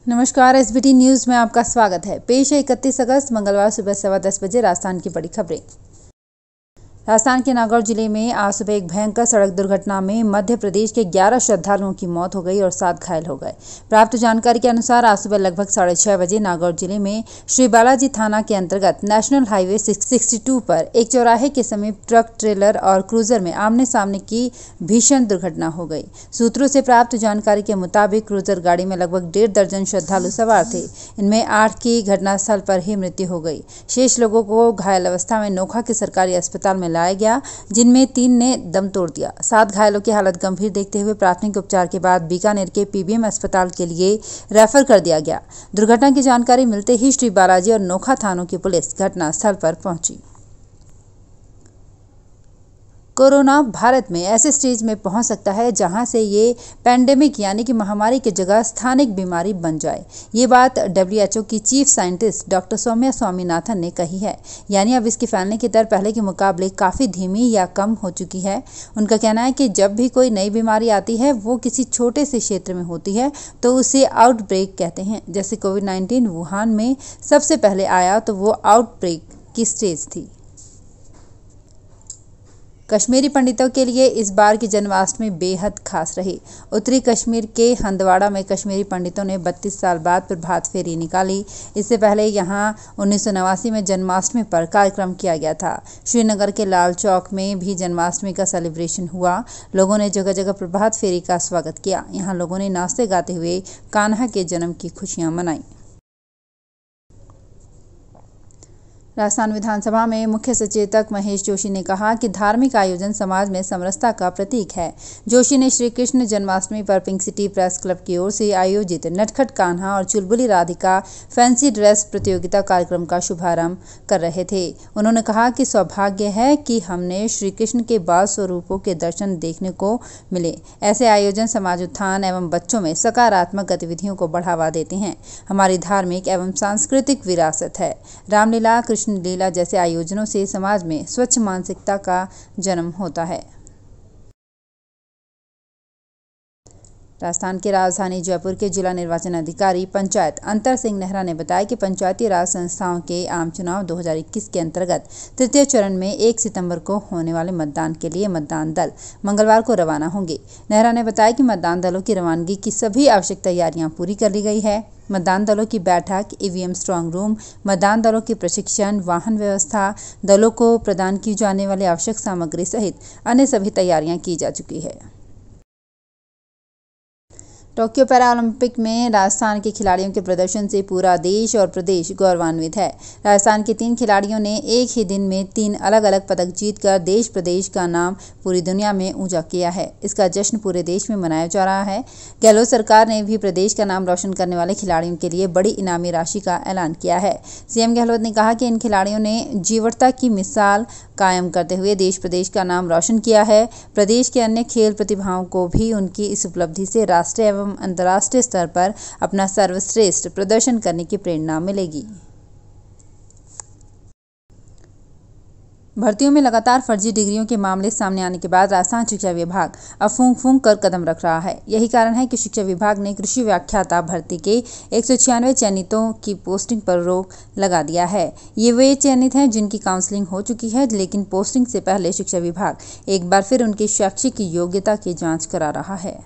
नमस्कार, SBT news में आपका स्वागत है। पेश है 31 अगस्त मंगलवार सुबह 10:15 बजे राजस्थान की बड़ी खबरें। राजस्थान के नागौर जिले में आज सुबह एक भयंकर सड़क दुर्घटना में मध्य प्रदेश के 11 श्रद्धालुओं की मौत हो गई और 7 घायल हो गए। प्राप्त जानकारी के अनुसार आज सुबह लगभग 6:30 बजे नागौर जिले में श्री बालाजी थाना के अंतर्गत नेशनल हाईवे 62 पर एक चौराहे के समीप ट्रक, ट्रेलर और क्रूजर में आमने सामने की भीषण दुर्घटना हो गई। सूत्रों से प्राप्त जानकारी के मुताबिक क्रूजर गाड़ी में लगभग 1.5 दर्जन श्रद्धालु सवार थे। इनमें 8 की घटनास्थल पर ही मृत्यु हो गई। शेष लोगों को घायल अवस्था में नोखा के सरकारी अस्पताल में लाया गया, जिनमें 3 ने दम तोड़ दिया। 7 घायलों की हालत गंभीर देखते हुए प्राथमिक उपचार के बाद बीकानेर के पीबीएम अस्पताल के लिए रेफर कर दिया गया। दुर्घटना की जानकारी मिलते ही श्री बालाजी और नोखा थानों की पुलिस घटनास्थल पर पहुंची। कोरोना भारत में ऐसे स्टेज में पहुंच सकता है जहां से ये पैंडेमिक यानी कि महामारी की जगह स्थानिक बीमारी बन जाए। ये बात WHO की chief scientist doctor Soumya Swaminathan ने कही है। यानी अब इसके फैलने की दर पहले के मुकाबले काफ़ी धीमी या कम हो चुकी है। उनका कहना है कि जब भी कोई नई बीमारी आती है वो किसी छोटे से क्षेत्र में होती है तो उसे आउटब्रेक कहते हैं। जैसे कोविड-19 वुहान में सबसे पहले आया तो वो आउटब्रेक की स्टेज थी। कश्मीरी पंडितों के लिए इस बार की जन्माष्टमी बेहद खास रही। उत्तरी कश्मीर के हंदवाड़ा में कश्मीरी पंडितों ने 32 साल बाद प्रभात फेरी निकाली। इससे पहले यहां 1989 में जन्माष्टमी पर कार्यक्रम किया गया था। श्रीनगर के लाल चौक में भी जन्माष्टमी का सेलिब्रेशन हुआ। लोगों ने जगह जगह प्रभात फेरी का स्वागत किया। यहां लोगों ने नाचते गाते हुए कान्हा के जन्म की खुशियां मनाई। राजस्थान विधानसभा में मुख्य सचेतक महेश जोशी ने कहा कि धार्मिक आयोजन समाज में समरसता का प्रतीक है। जोशी ने श्री कृष्ण जन्माष्टमी पर पिंक सिटी प्रेस क्लब की ओर से आयोजित नटखट कान्हा और चुलबुली राधिका फैंसी ड्रेस प्रतियोगिता कार्यक्रम का शुभारंभ कर रहे थे। उन्होंने कहा कि सौभाग्य है कि हमने श्री कृष्ण के बाल स्वरूपों के दर्शन देखने को मिले। ऐसे आयोजन समाज उत्थान एवं बच्चों में सकारात्मक गतिविधियों को बढ़ावा देते हैं। हमारी धार्मिक एवं सांस्कृतिक विरासत है। रामलीला, कृष्ण लीला जैसे आयोजनों से समाज में स्वच्छ मानसिकता का जन्म होता है। राजस्थान के राजधानी जयपुर के जिला निर्वाचन अधिकारी पंचायत अंतर सिंह नेहरा ने बताया कि पंचायती राज संस्थाओं के आम चुनाव 2021 के अंतर्गत तृतीय चरण में 1 सितंबर को होने वाले मतदान के लिए मतदान दल मंगलवार को रवाना होंगे। नेहरा ने बताया कि मतदान दलों की रवानगी की सभी आवश्यक तैयारियां पूरी कर ली गई है। मतदान दलों की बैठक, ईवीएम स्ट्रांग रूम, मतदान दलों की प्रशिक्षण, वाहन व्यवस्था, दलों को प्रदान की जाने वाली आवश्यक सामग्री सहित अन्य सभी तैयारियां की जा चुकी है। टोक्यो पैरालंपिक में राजस्थान के खिलाड़ियों के प्रदर्शन से पूरा देश और प्रदेश गौरवान्वित है। राजस्थान के 3 खिलाड़ियों ने एक ही दिन में 3 अलग-अलग पदक जीतकर देश प्रदेश का नाम पूरी दुनिया में ऊंचा किया है। इसका जश्न पूरे देश में मनाया जा रहा है। गहलोत सरकार ने भी प्रदेश का नाम रोशन करने वाले खिलाड़ियों के लिए बड़ी इनामी राशि का ऐलान किया है। सीएम गहलोत ने कहा कि इन खिलाड़ियों ने जीवटता की मिसाल कायम करते हुए देश प्रदेश का नाम रोशन किया है। प्रदेश के अन्य खेल प्रतिभाओं को भी उनकी इस उपलब्धि से राष्ट्रीय एवं अंतर्राष्ट्रीय स्तर पर अपना सर्वश्रेष्ठ प्रदर्शन करने की प्रेरणा मिलेगी। भर्तियों में लगातार फर्जी डिग्रियों के मामले सामने आने के बाद राजस्थान शिक्षा विभाग अब फूंक कर कदम रख रहा है। यही कारण है कि शिक्षा विभाग ने कृषि व्याख्याता भर्ती के 196 चयनितों की पोस्टिंग पर रोक लगा दिया है। ये वे चयनित हैं जिनकी काउंसलिंग हो चुकी है, लेकिन पोस्टिंग से पहले शिक्षा विभाग एक बार फिर उनकी शैक्षिक योग्यता की जाँच करा रहा है।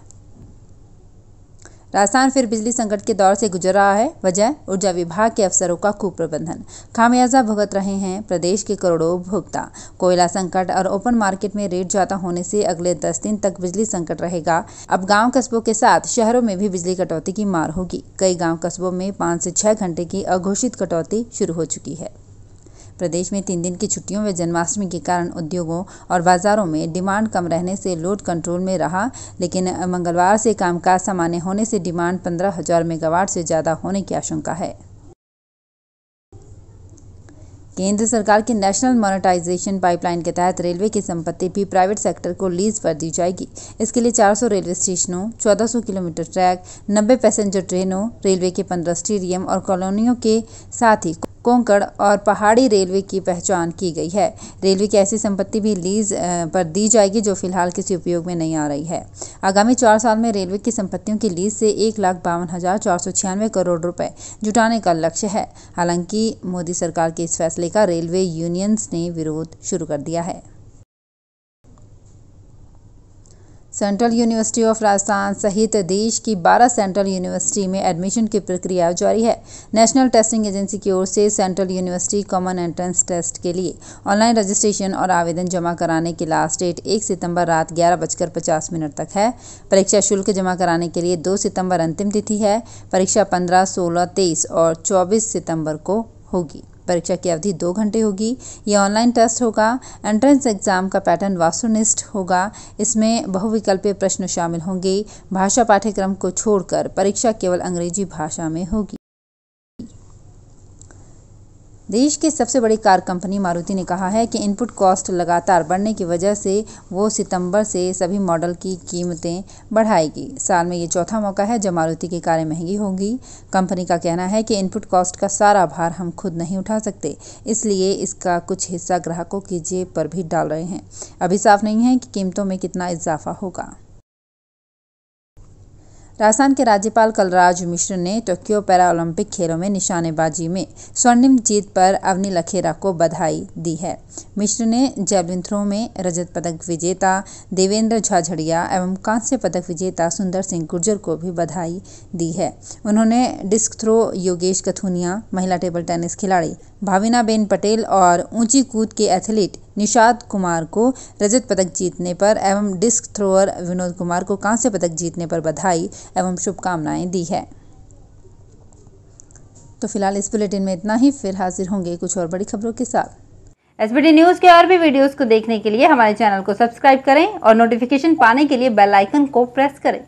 राजस्थान फिर बिजली संकट के दौर से गुजर रहा है। वजह ऊर्जा विभाग के अफसरों का कुप्रबंधन। खामियाजा भुगत रहे हैं प्रदेश के करोड़ों उपभोक्ता। कोयला संकट और ओपन मार्केट में रेट ज्यादा होने से अगले 10 दिन तक बिजली संकट रहेगा। अब गांव कस्बों के साथ शहरों में भी बिजली कटौती की मार होगी। कई गांव कस्बों में 5 से 6 घंटे की अघोषित कटौती शुरू हो चुकी है। प्रदेश में 3 दिन की छुट्टियों व जन्माष्टमी के कारण उद्योगों और बाजारों में डिमांड कम रहने से लोड कंट्रोल में रहा, लेकिन मंगलवार से कामकाज सामान्य होने से डिमांड 15,000 मेगावाट से ज़्यादा होने की आशंका है। केंद्र सरकार की नेशनल मोनेटाइजेशन पाइपलाइन के तहत रेलवे की संपत्ति भी प्राइवेट सेक्टर को लीज पर दी जाएगी। इसके लिए 400 रेलवे स्टेशनों, 1400 किलोमीटर ट्रैक, 90 पैसेंजर ट्रेनों, रेलवे के 15 स्टेडियम और कॉलोनियों के साथ ही कोंकण और पहाड़ी रेलवे की पहचान की गई है। रेलवे की ऐसी संपत्ति भी लीज पर दी जाएगी जो फिलहाल किसी उपयोग में नहीं आ रही है। आगामी 4 साल में रेलवे की संपत्तियों की लीज से 1,52,496 करोड़ रुपए जुटाने का लक्ष्य है। हालांकि मोदी सरकार के इस फैसले का रेलवे यूनियंस ने विरोध शुरू कर दिया है। सेंट्रल यूनिवर्सिटी ऑफ राजस्थान सहित देश की 12 सेंट्रल यूनिवर्सिटी में एडमिशन की प्रक्रिया जारी है। नेशनल टेस्टिंग एजेंसी की ओर से central university common entrance test के लिए ऑनलाइन रजिस्ट्रेशन और आवेदन जमा कराने की लास्ट डेट 1 सितंबर रात 11:50 तक है। परीक्षा शुल्क जमा कराने के लिए 2 सितंबर अंतिम तिथि है। परीक्षा 15, 16, 23 और 24 सितंबर को होगी। परीक्षा की अवधि 2 घंटे होगी। यह ऑनलाइन टेस्ट होगा। एंट्रेंस एग्जाम का पैटर्न वस्तुनिष्ठ होगा। इसमें बहुविकल्पीय प्रश्न शामिल होंगे। भाषा पाठ्यक्रम को छोड़कर परीक्षा केवल अंग्रेजी भाषा में होगी। देश की सबसे बड़ी कार कंपनी मारुति ने कहा है कि इनपुट कॉस्ट लगातार बढ़ने की वजह से वो सितंबर से सभी मॉडल की कीमतें बढ़ाएगी। साल में ये चौथा मौका है जब मारुति की कारें महंगी होंगी। कंपनी का कहना है कि इनपुट कॉस्ट का सारा भार हम खुद नहीं उठा सकते, इसलिए इसका कुछ हिस्सा ग्राहकों की जेब पर भी डाल रहे हैं। अभी साफ नहीं है कि कीमतों में कितना इजाफा होगा। राजस्थान के राज्यपाल कलराज मिश्र ने टोक्यो पैरालंपिक खेलों में निशानेबाजी में स्वर्णिम जीत पर अवनी लखेरा को बधाई दी है। मिश्र ने जैवलिन थ्रो में रजत पदक विजेता देवेंद्र झाझड़िया एवं कांस्य पदक विजेता सुंदर सिंह गुर्जर को भी बधाई दी है। उन्होंने डिस्क थ्रो योगेश कथुनिया, महिला टेबल टेनिस खिलाड़ी भाविनाबेन पटेल और ऊंची कूद के एथलीट निषाद कुमार को रजत पदक जीतने पर एवं डिस्क थ्रोअर विनोद कुमार को कांस्य पदक जीतने पर बधाई एवं शुभकामनाएं दी है। तो फिलहाल इस बुलेटिन में इतना ही। फिर हाजिर होंगे कुछ और बड़ी खबरों के साथ। एसबीटी न्यूज के और भी वीडियोस को देखने के लिए हमारे चैनल को सब्सक्राइब करें और नोटिफिकेशन पाने के लिए बेल आइकन को प्रेस करें।